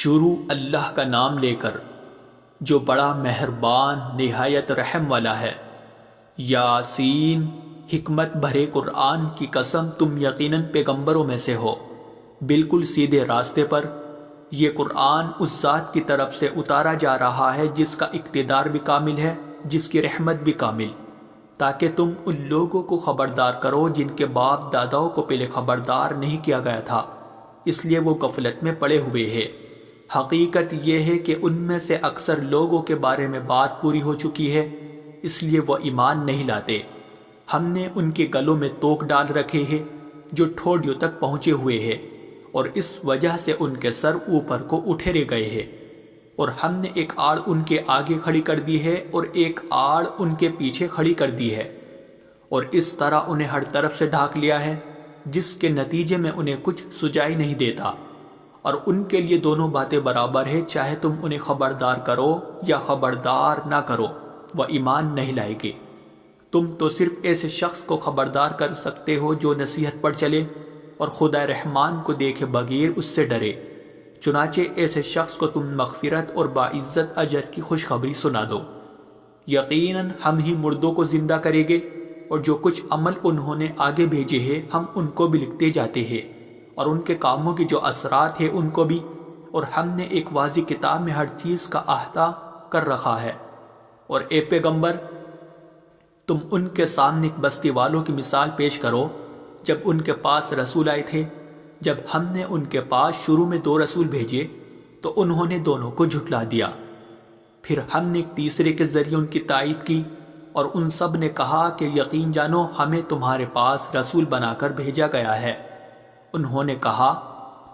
شروع اللہ کا نام لے کر جو بڑا مہربان نہایت رحم والا ہے۔ یاسین، حکمت بھرے قرآن کی قسم، تم یقیناً پیغمبروں میں سے ہو، بالکل سیدھے راستے پر۔ یہ قرآن اس ذات کی طرف سے اتارا جا رہا ہے جس کا اقتدار بھی کامل ہے، جس کی رحمت بھی کامل، تاکہ تم ان لوگوں کو خبردار کرو جن کے باپ داداؤں کو پہلے خبردار نہیں کیا گیا تھا، اس لیے وہ غفلت میں پڑے ہوئے ہیں۔ حقیقت یہ ہے کہ ان میں سے اکثر لوگوں کے بارے میں بات پوری ہو چکی ہے، اس لیے وہ ایمان نہیں لاتے۔ ہم نے ان کے گلوں میں توق ڈال رکھے ہیں جو ٹھوڑیوں تک پہنچے ہوئے ہیں، اور اس وجہ سے ان کے سر اوپر کو اٹھیرے گئے ہیں، اور ہم نے ایک آڑ ان کے آگے کھڑی کر دی ہے اور ایک آڑ ان کے پیچھے کھڑی کر دی ہے، اور اس طرح انہیں ہر طرف سے ڈھانک لیا ہے، جس کے نتیجے میں انہیں کچھ سجائی نہیں دیتا۔ اور ان کے لیے دونوں باتیں برابر ہے، چاہے تم انہیں خبردار کرو یا خبردار نہ کرو، وہ ایمان نہیں لائے گے۔ تم تو صرف ایسے شخص کو خبردار کر سکتے ہو جو نصیحت پر چلے اور خدا رحمان کو دیکھے بغیر اس سے ڈرے، چنانچہ ایسے شخص کو تم مغفرت اور باعزت اجر کی خوشخبری سنا دو۔ یقیناً ہم ہی مردوں کو زندہ کریں گے، اور جو کچھ عمل انہوں نے آگے بھیجے ہیں ہم ان کو بھی لکھتے جاتے ہیں، اور ان کے کاموں کی جو اثرات ہیں ان کو بھی، اور ہم نے ایک واضح کتاب میں ہر چیز کا احاطہ کر رکھا ہے۔ اور اے پیغمبر، تم ان کے سامنے ایک بستی والوں کی مثال پیش کرو جب ان کے پاس رسول آئے تھے۔ جب ہم نے ان کے پاس شروع میں 2 رسول بھیجے تو انہوں نے دونوں کو جھٹلا دیا، پھر ہم نے ایک تیسرے کے ذریعے ان کی تائید کی، اور ان سب نے کہا کہ یقین جانو ہمیں تمہارے پاس رسول بنا کر بھیجا گیا ہے۔ انہوں نے کہا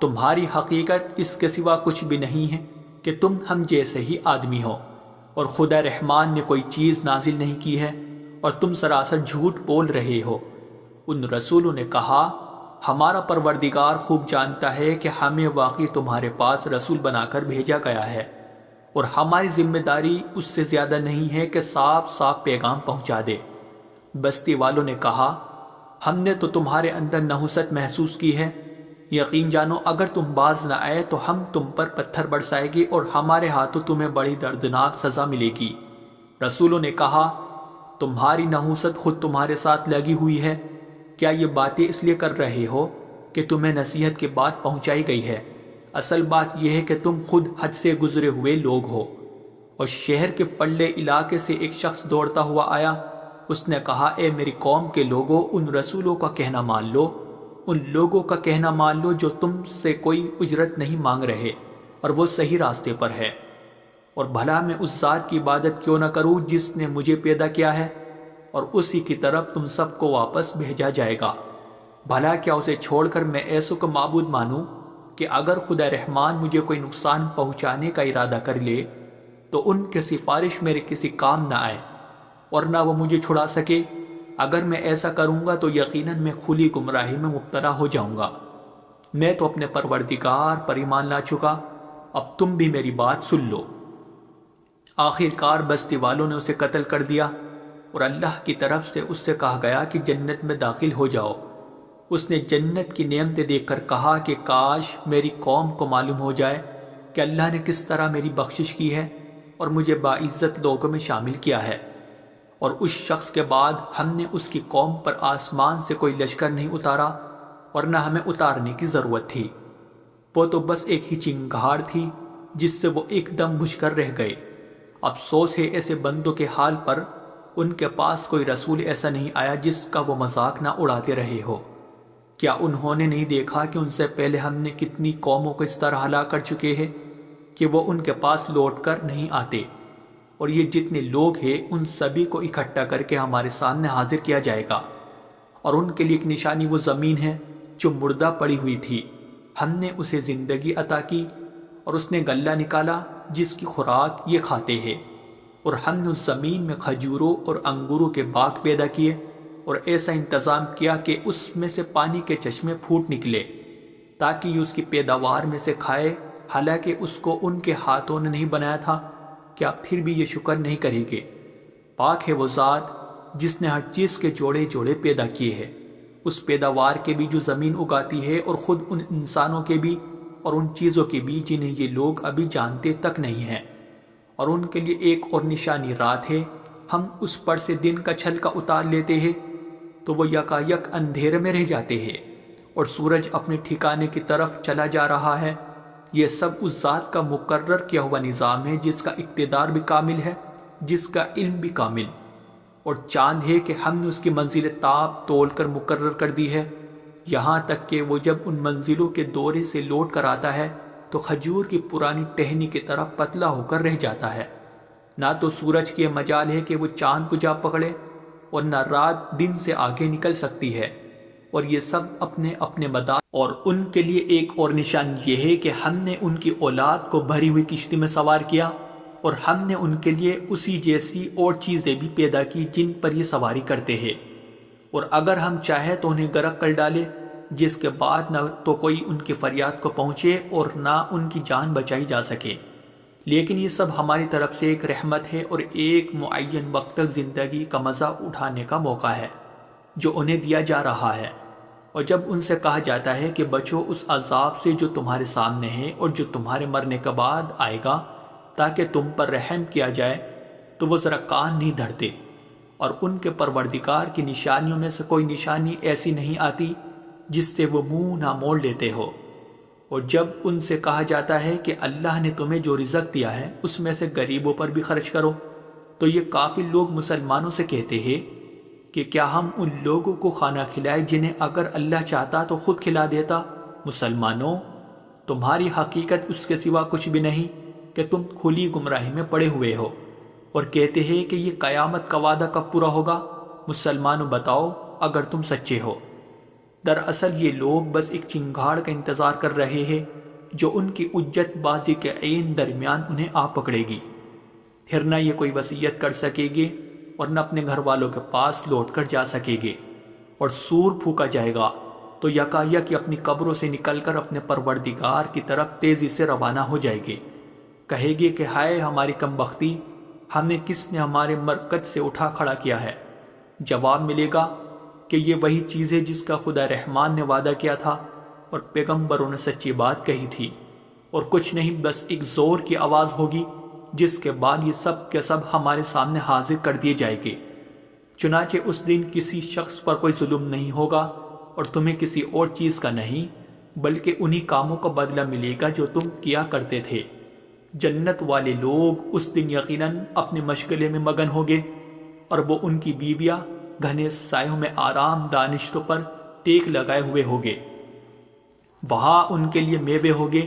تمہاری حقیقت اس کے سوا کچھ بھی نہیں ہے کہ تم ہم جیسے ہی آدمی ہو، اور خدا رحمان نے کوئی چیز نازل نہیں کی ہے، اور تم سراسر جھوٹ بول رہے ہو۔ ان رسولوں نے کہا ہمارا پروردگار خوب جانتا ہے کہ ہمیں واقعی تمہارے پاس رسول بنا کر بھیجا گیا ہے، اور ہماری ذمہ داری اس سے زیادہ نہیں ہے کہ صاف صاف پیغام پہنچا دے۔ بستی والوں نے کہا ہم نے تو تمہارے اندر نحوست محسوس کی ہے، یقین جانو اگر تم باز نہ آئے تو ہم تم پر پتھر برسائے گی اور ہمارے ہاتھوں تمہیں بڑی دردناک سزا ملے گی۔ رسولوں نے کہا تمہاری نحوست خود تمہارے ساتھ لگی ہوئی ہے، کیا یہ باتیں اس لیے کر رہے ہو کہ تمہیں نصیحت کی بات پہنچائی گئی ہے؟ اصل بات یہ ہے کہ تم خود حد سے گزرے ہوئے لوگ ہو۔ اور شہر کے پلے علاقے سے ایک شخص دوڑتا ہوا آیا، اس نے کہا اے میری قوم کے لوگوں، ان رسولوں کا کہنا مان لو، ان لوگوں کا کہنا مان لو جو تم سے کوئی اجرت نہیں مانگ رہے اور وہ صحیح راستے پر ہے، اور بھلا میں اس ذات کی عبادت کیوں نہ کروں جس نے مجھے پیدا کیا ہے، اور اسی کی طرف تم سب کو واپس بھیجا جائے گا۔ بھلا کیا اسے چھوڑ کر میں ایسوں کو معبود مانوں کہ اگر خدا رحمان مجھے کوئی نقصان پہنچانے کا ارادہ کر لے تو ان کی سفارش میرے کسی کام نہ آئے، اور نہ وہ مجھے چھڑا سکے۔ اگر میں ایسا کروں گا تو یقیناً میں کھلی گمراہی میں مبتلا ہو جاؤں گا۔ میں تو اپنے پروردگار پر ایمان لا چکا، اب تم بھی میری بات سن لو۔ آخر کار بستی والوں نے اسے قتل کر دیا، اور اللہ کی طرف سے اس سے کہا گیا کہ جنت میں داخل ہو جاؤ۔ اس نے جنت کی نعمتیں دیکھ کر کہا کہ کاش میری قوم کو معلوم ہو جائے کہ اللہ نے کس طرح میری بخشش کی ہے اور مجھے باعزت لوگوں میں شامل کیا ہے۔ اور اس شخص کے بعد ہم نے اس کی قوم پر آسمان سے کوئی لشکر نہیں اتارا، اور نہ ہمیں اتارنے کی ضرورت تھی، وہ تو بس ایک ہی چنگھاڑ تھی جس سے وہ ایک دم بجھ کر رہ گئے۔ افسوس ہے ایسے بندوں کے حال پر، ان کے پاس کوئی رسول ایسا نہیں آیا جس کا وہ مذاق نہ اڑاتے رہے ہو۔ کیا انہوں نے نہیں دیکھا کہ ان سے پہلے ہم نے کتنی قوموں کو اس طرح ہلاک کر چکے ہیں کہ وہ ان کے پاس لوٹ کر نہیں آتے؟ اور یہ جتنے لوگ ہیں ان سبھی کو اکٹھا کر کے ہمارے سامنے حاضر کیا جائے گا، اور ان کے لیے ایک نشانی وہ زمین ہے جو مردہ پڑی ہوئی تھی، ہم نے اسے زندگی عطا کی، اور اس نے غلہ نکالا جس کی خوراک یہ کھاتے ہیں، اور ہم نے اس زمین میں کھجوروں اور انگوروں کے باغ پیدا کیے، اور ایسا انتظام کیا کہ اس میں سے پانی کے چشمے پھوٹ نکلے تاکہ یہ اس کی پیداوار میں سے کھائے، حالانکہ اس کو ان کے ہاتھوں نے نہیں بنایا تھا۔ کیا پھر بھی یہ شکر نہیں کریں گے؟ پاک ہے وہ ذات جس نے ہر چیز کے جوڑے جوڑے پیدا کیے ہیں، اس پیداوار کے بھی جو زمین اگاتی ہے اور خود ان انسانوں کے بھی اور ان چیزوں کی بھی جنہیں یہ لوگ ابھی جانتے تک نہیں ہیں، اور ان کے لیے ایک اور نشانی رات ہے، ہم اس پر سے دن کا چھلکا اتار لیتے ہیں تو وہ یکایک اندھیرے میں رہ جاتے ہیں اور سورج اپنے ٹھکانے کی طرف چلا جا رہا ہے۔ یہ سب اس ذات کا مقرر کیا ہوا نظام ہے جس کا اقتدار بھی کامل ہے، جس کا علم بھی کامل، اور چاند ہے کہ ہم نے اس کی منزل تاب تول کر مقرر کر دی ہے، یہاں تک کہ وہ جب ان منزلوں کے دورے سے لوٹ کر آتا ہے تو کھجور کی پرانی ٹہنی کی طرح پتلا ہو کر رہ جاتا ہے۔ نہ تو سورج کی مجال ہے کہ وہ چاند کو جا پکڑے اور نہ رات دن سے آگے نکل سکتی ہے، اور یہ سب اپنے اپنے مدار، اور ان کے لیے ایک اور نشان یہ ہے کہ ہم نے ان کی اولاد کو بھری ہوئی کشتی میں سوار کیا، اور ہم نے ان کے لیے اسی جیسی اور چیزیں بھی پیدا کی جن پر یہ سواری کرتے ہیں، اور اگر ہم چاہیں تو انہیں غرق کر ڈالے، جس کے بعد نہ تو کوئی ان کی فریاد کو پہنچے اور نہ ان کی جان بچائی جا سکے۔ لیکن یہ سب ہماری طرف سے ایک رحمت ہے اور ایک معین وقت تک زندگی کا مزہ اٹھانے کا موقع ہے جو انہیں دیا جا رہا ہے۔ اور جب ان سے کہا جاتا ہے کہ بچو اس عذاب سے جو تمہارے سامنے ہے اور جو تمہارے مرنے کے بعد آئے گا تاکہ تم پر رحم کیا جائے، تو وہ ذرا کان نہیں دھرتے، اور ان کے پروردگار کی نشانیوں میں سے کوئی نشانی ایسی نہیں آتی جس سے وہ منہ نہ موڑ لیتے ہو۔ اور جب ان سے کہا جاتا ہے کہ اللہ نے تمہیں جو رزق دیا ہے اس میں سے غریبوں پر بھی خرچ کرو، تو یہ کافر لوگ مسلمانوں سے کہتے ہیں کہ کیا ہم ان لوگوں کو کھانا کھلائے جنہیں اگر اللہ چاہتا تو خود کھلا دیتا؟ مسلمانوں، تمہاری حقیقت اس کے سوا کچھ بھی نہیں کہ تم کھلی گمراہی میں پڑے ہوئے ہو، اور کہتے ہیں کہ یہ قیامت کا وعدہ کب پورا ہوگا؟ مسلمانوں بتاؤ اگر تم سچے ہو۔ دراصل یہ لوگ بس ایک چنگاڑ کا انتظار کر رہے ہیں جو ان کی حجت بازی کے عین درمیان انہیں آ پکڑے گی، پھر نہ یہ کوئی وصیت کر سکے گے اور نہ اپنے گھر والوں کے پاس لوٹ کر جا سکے گے، اور سور پھونکا جائے گا تو یکایک اپنی قبروں سے نکل کر اپنے پروردگار کی طرف تیزی سے روانہ ہو جائے گے، کہے گے کہ ہائے ہماری کم بختی، ہمیں کس نے ہمارے مرکز سے اٹھا کھڑا کیا ہے؟ جواب ملے گا کہ یہ وہی چیز ہے جس کا خدا رحمان نے وعدہ کیا تھا اور پیغمبروں نے سچی بات کہی تھی، اور کچھ نہیں، بس ایک زور کی آواز ہوگی جس کے بعد یہ سب کے سب ہمارے سامنے حاضر کر دیے جائیں گے۔ چنانچہ اس دن کسی شخص پر کوئی ظلم نہیں ہوگا اور تمہیں کسی اور چیز کا نہیں، بلکہ انہی کاموں کا بدلہ ملے گا جو تم کیا کرتے تھے۔ جنت والے لوگ اس دن یقیناً اپنے مشغلے میں مگن ہوگے، اور وہ ان کی بیویاں گھنے سایوں میں آرام دانشتوں پر ٹیک لگائے ہوئے ہوگے۔ وہاں ان کے لیے میوے ہوگے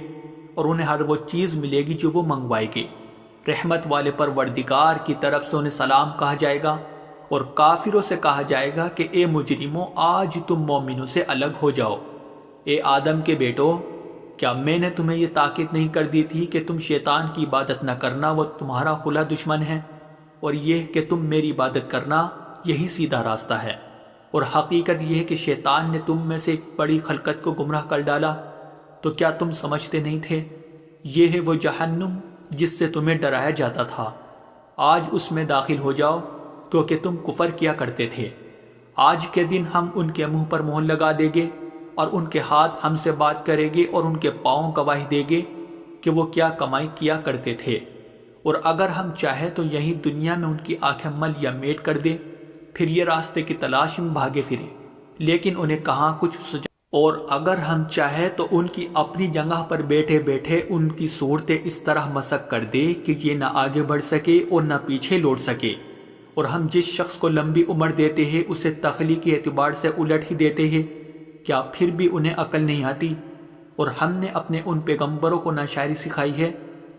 اور انہیں ہر وہ چیز ملے گی جو وہ منگوائے گے۔ رحمت والے پروردگار کی طرف سے انہیں سلام کہا جائے گا، اور کافروں سے کہا جائے گا کہ اے مجرموں، آج تم مومنوں سے الگ ہو جاؤ۔ اے آدم کے بیٹو، کیا میں نے تمہیں یہ تاکید نہیں کر دی تھی کہ تم شیطان کی عبادت نہ کرنا، وہ تمہارا کھلا دشمن ہے، اور یہ کہ تم میری عبادت کرنا، یہی سیدھا راستہ ہے۔ اور حقیقت یہ ہے کہ شیطان نے تم میں سے ایک بڑی خلقت کو گمراہ کر ڈالا، تو کیا تم سمجھتے نہیں تھے؟ یہ ہے وہ جہنم جس سے تمہیں ڈرایا جاتا تھا، آج اس میں داخل ہو جاؤ کیونکہ تم کفر کیا کرتے تھے۔ آج کے دن ہم ان کے منہ پر مہر لگا دیں گے، اور ان کے ہاتھ ہم سے بات کریں گے، اور ان کے پاؤں گواہی دیں گے کہ وہ کیا کمائی کیا کرتے تھے۔ اور اگر ہم چاہیں تو یہی دنیا میں ان کی آنکھیں مل یا میٹ کر دیں، پھر یہ راستے کی تلاش میں بھاگے پھرے، لیکن انہیں کہاں کچھ سجا، اور اگر ہم چاہیں تو ان کی اپنی جگہ پر بیٹھے بیٹھے ان کی صورتیں اس طرح مسخ کر دے کہ یہ نہ آگے بڑھ سکے اور نہ پیچھے لوٹ سکے۔ اور ہم جس شخص کو لمبی عمر دیتے ہیں اسے تخلیقی اعتبار سے الٹ ہی دیتے ہیں، کیا پھر بھی انہیں عقل نہیں آتی؟ اور ہم نے اپنے ان پیغمبروں کو نہ شاعری سکھائی ہے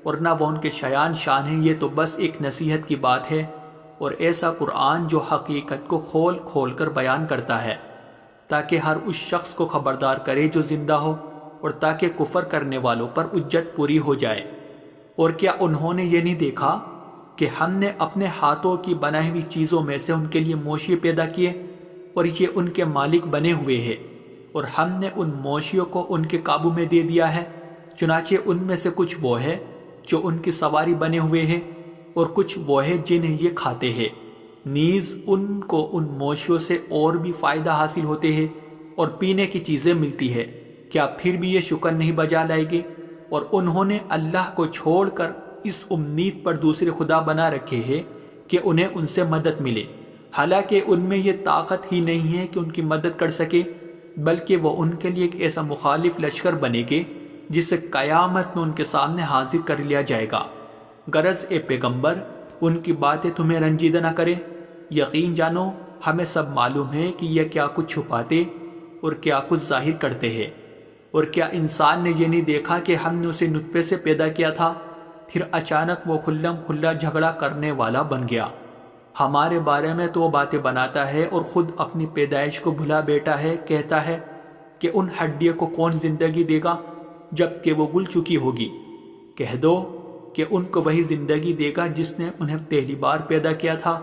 اور نہ وہ ان کے شایان شان ہیں، یہ تو بس ایک نصیحت کی بات ہے، اور ایسا قرآن جو حقیقت کو کھول کھول کر بیان کرتا ہے تاکہ ہر اس شخص کو خبردار کرے جو زندہ ہو، اور تاکہ کفر کرنے والوں پر حجت پوری ہو جائے۔ اور کیا انہوں نے یہ نہیں دیکھا کہ ہم نے اپنے ہاتھوں کی بنائی ہوئی چیزوں میں سے ان کے لیے موشی پیدا کیے، اور یہ ان کے مالک بنے ہوئے ہیں، اور ہم نے ان موشیوں کو ان کے قابو میں دے دیا ہے، چنانچہ ان میں سے کچھ وہ ہے جو ان کی سواری بنے ہوئے ہیں، اور کچھ وہ ہے جنہیں یہ کھاتے ہیں۔ نیز ان کو ان موشیوں سے اور بھی فائدہ حاصل ہوتے ہیں اور پینے کی چیزیں ملتی ہے۔ کیا پھر بھی یہ شکر نہیں بجا لائے گے؟ اور انہوں نے اللہ کو چھوڑ کر اس امید پر دوسرے خدا بنا رکھے ہیں کہ انہیں ان سے مدد ملے، حالانکہ ان میں یہ طاقت ہی نہیں ہے کہ ان کی مدد کر سکے، بلکہ وہ ان کے لیے ایک ایسا مخالف لشکر بنے گے جسے قیامت میں ان کے سامنے حاضر کر لیا جائے گا۔ غرض اے پیغمبر، ان کی باتیں تمہیں رنجیدہ نہ کریں، یقین جانو ہمیں سب معلوم ہے کہ یہ کیا کچھ چھپاتے اور کیا کچھ ظاہر کرتے ہیں۔ اور کیا انسان نے یہ نہیں دیکھا کہ ہم نے اسے نطفے سے پیدا کیا تھا، پھر اچانک وہ کھلم کھلا جھگڑا کرنے والا بن گیا۔ ہمارے بارے میں تو وہ باتیں بناتا ہے اور خود اپنی پیدائش کو بھلا بیٹھا ہے، کہتا ہے کہ ان ہڈیوں کو کون زندگی دے گا جب کہ وہ گل چکی ہوگی۔ کہہ دو کہ ان کو وہی زندگی دے گا جس نے انہیں پہلی بار پیدا کیا تھا،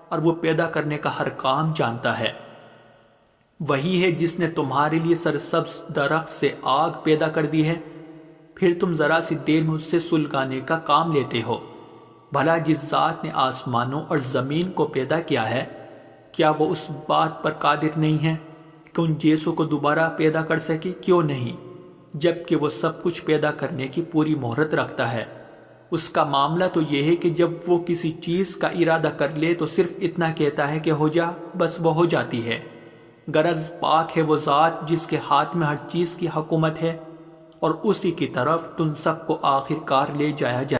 اور وہ پیدا کرنے کا ہر کام جانتا ہے۔ وہی ہے جس نے تمہارے لیے سرسبز درخت سے آگ پیدا کر دی ہے، پھر تم ذرا سی دیر میں اس سے سلگانے کا کام لیتے ہو۔ بھلا جس ذات نے آسمانوں اور زمین کو پیدا کیا ہے، کیا وہ اس بات پر قادر نہیں ہے کہ ان جیسوں کو دوبارہ پیدا کر سکے؟ کیوں نہیں، جبکہ وہ سب کچھ پیدا کرنے کی پوری مہرت رکھتا ہے۔ اس کا معاملہ تو یہ ہے کہ جب وہ کسی چیز کا ارادہ کر لے تو صرف اتنا کہتا ہے کہ ہو جا، بس وہ ہو جاتی ہے۔ غرض پاک ہے وہ ذات جس کے ہاتھ میں ہر چیز کی حکومت ہے، اور اسی کی طرف تم سب کو آخر کار لے جایا جائے۔